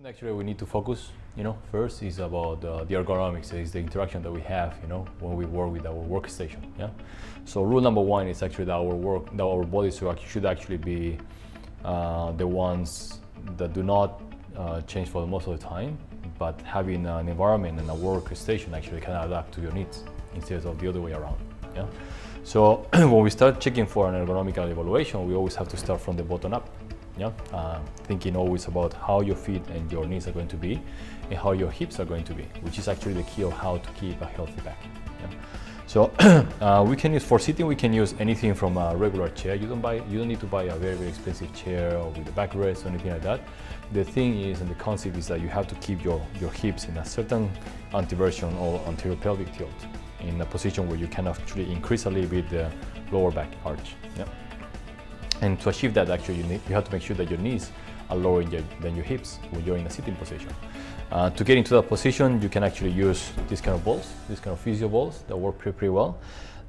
Actually, we need to focus, first is about the ergonomics, is the interaction that we have, when we work with our workstation. Yeah. So rule number one is actually that our bodies should actually be the ones that do not change for most of the time, but having an environment and a workstation actually can adapt to your needs instead of the other way around. Yeah. So when we start checking for an ergonomical evaluation, we always have to start from the bottom up. Yeah, thinking always about how your feet and your knees are going to be and how your hips are going to be, which is actually the key of how to keep a healthy back. Yeah. So we can use, for sitting, we can use anything from a regular chair. You don't need to buy a very, very expensive chair or with a backrest or anything like that. The thing is, and the concept is that you have to keep your hips in a certain anteversion or anterior pelvic tilt, in a position where you can actually increase a little bit the lower back arch. Yeah. And to achieve that, actually, you have to make sure that your knees are lower than your hips when you're in a sitting position. To get into that position, you can actually use these kind of balls, these kind of physio balls that work pretty well.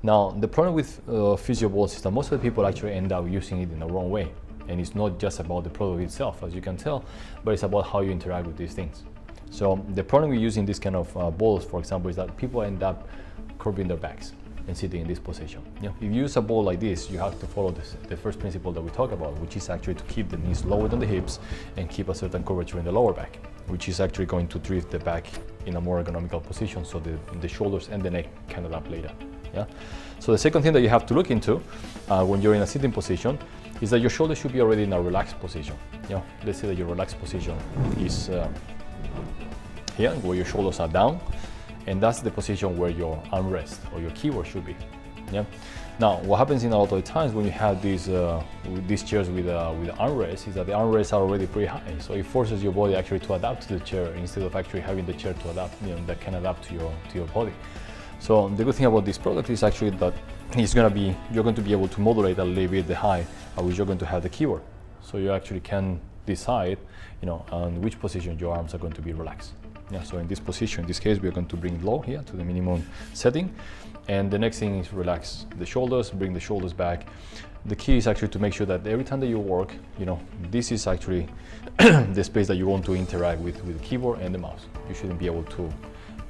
Now, the problem with physio balls is that most of the people actually end up using it in the wrong way. And it's not just about the product itself, as you can tell, but it's about how you interact with these things. So the problem with using this kind of balls, for example, is that people end up curving their backs and sitting in this position. Yeah. If you use a ball like this, you have to follow the first principle that we talk about, which is actually to keep the knees lower than the hips and keep a certain curvature in the lower back, which is actually going to drift the back in a more ergonomical position, so the shoulders and the neck can adapt later. Yeah. So the second thing that you have to look into when you're in a sitting position is that your shoulders should be already in a relaxed position. Yeah. Let's say that your relaxed position is here, where your shoulders are down. And that's the position where your armrest or your keyboard should be. Yeah. Now, what happens in a lot of the times when you have these chairs with armrests is that the armrests are already pretty high, so it forces your body actually to adapt to the chair instead of actually having the chair to adapt, that can adapt to your body. So the good thing about this product is actually that you're going to be able to modulate a little bit the height at which you're going to have the keyboard, so you actually can decide, on which position your arms are going to be relaxed. Yeah, so in this position, in this case, we're going to bring it low here to the minimum setting. And the next thing is relax the shoulders, bring the shoulders back. The key is actually to make sure that every time that you work, this is actually the space that you want to interact with the keyboard and the mouse. You shouldn't be able to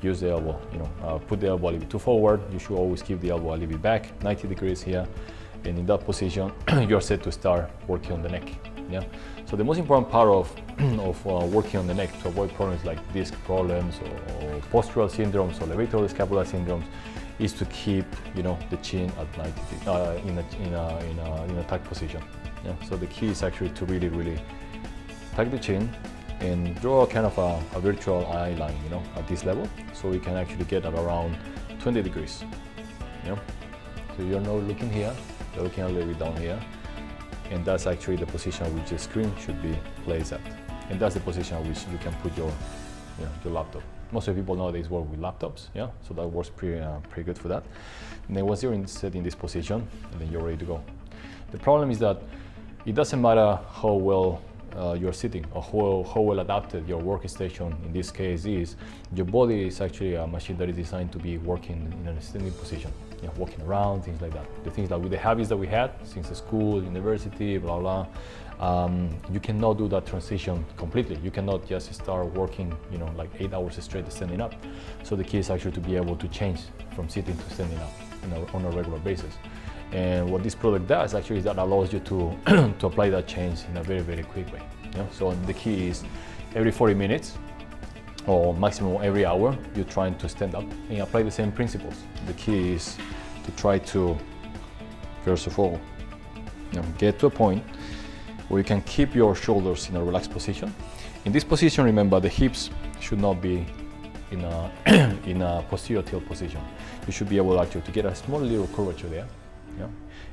use the elbow, put the elbow a little bit too forward. You should always keep the elbow a little bit back, 90 degrees here. And in that position, you're set to start working on the neck. Yeah. So the most important part of working on the neck to avoid problems like disc problems or postural syndromes or levator scapular syndromes is to keep the chin at 90 in a tuck position. Yeah. So the key is actually to really tuck the chin and draw kind of a virtual eye line, at this level, so we can actually get at around 20 degrees. Yeah. So you're not looking here, you're looking a little bit down here. And that's actually the position at which the screen should be placed at. And that's the position at which you can put your laptop. Most of the people nowadays work with laptops, yeah, so that works pretty good for that. And then once you're set in this position, and then you're ready to go. The problem is that it doesn't matter how well you're sitting or how well adapted your workstation in this case is. Your body is actually a machine that is designed to be working in a standing position. Walking around, things like that. The things that with the habits that we had since the school, university, blah, blah, you cannot do that transition completely. You cannot just start working, like 8 hours straight standing up. So the key is actually to be able to change from sitting to standing up on a regular basis. And what this product does actually is that allows you to apply that change in a very, very quick way. So the key is every 40 minutes, or maximum every hour, you're trying to stand up and apply the same principles. The key is to try to, first of all, get to a point where you can keep your shoulders in a relaxed position. In this position, remember, the hips should not be in a posterior tilt position. You should be able actually to get a small little curvature there. Yeah?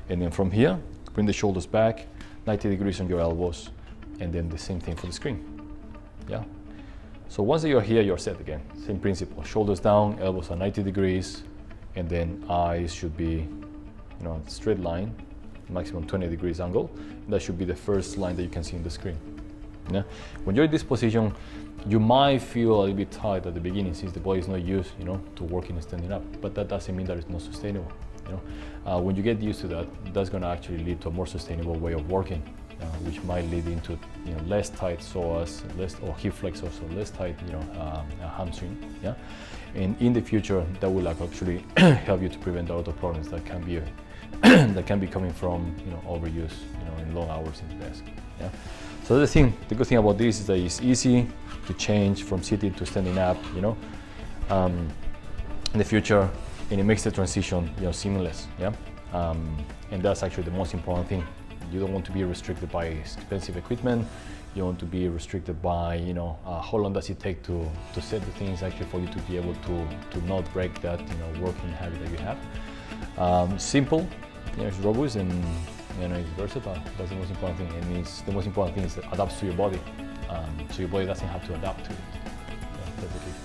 And then from here, bring the shoulders back, 90 degrees on your elbows, and then the same thing for the screen. Yeah. So once you're here, you're set again. Same principle, shoulders down, elbows are 90 degrees, and then eyes should be, straight line, maximum 20 degrees angle. That should be the first line that you can see in the screen. Yeah? When you're in this position, you might feel a little bit tight at the beginning since the body is not used, to working and standing up, but that doesn't mean that it's not sustainable. When you get used to that, that's going to actually lead to a more sustainable way of working. which might lead into less tight psoas, less or hip flexors, so less tight hamstring. Yeah, and in the future that will actually help you to prevent other problems that can be that can be coming from overuse in long hours in the desk. Yeah. So the good thing about this is that it's easy to change from sitting to standing up. In the future, and it makes the transition seamless. Yeah. And that's actually the most important thing. You don't want to be restricted by expensive equipment. You want to be restricted by how long does it take to set the things actually for you to be able to not break that working habit that you have. Simple, it's robust, and it's versatile. That's the most important thing. And the most important thing is that it adapts to your body, so your body doesn't have to adapt to it. Yeah, that's the key.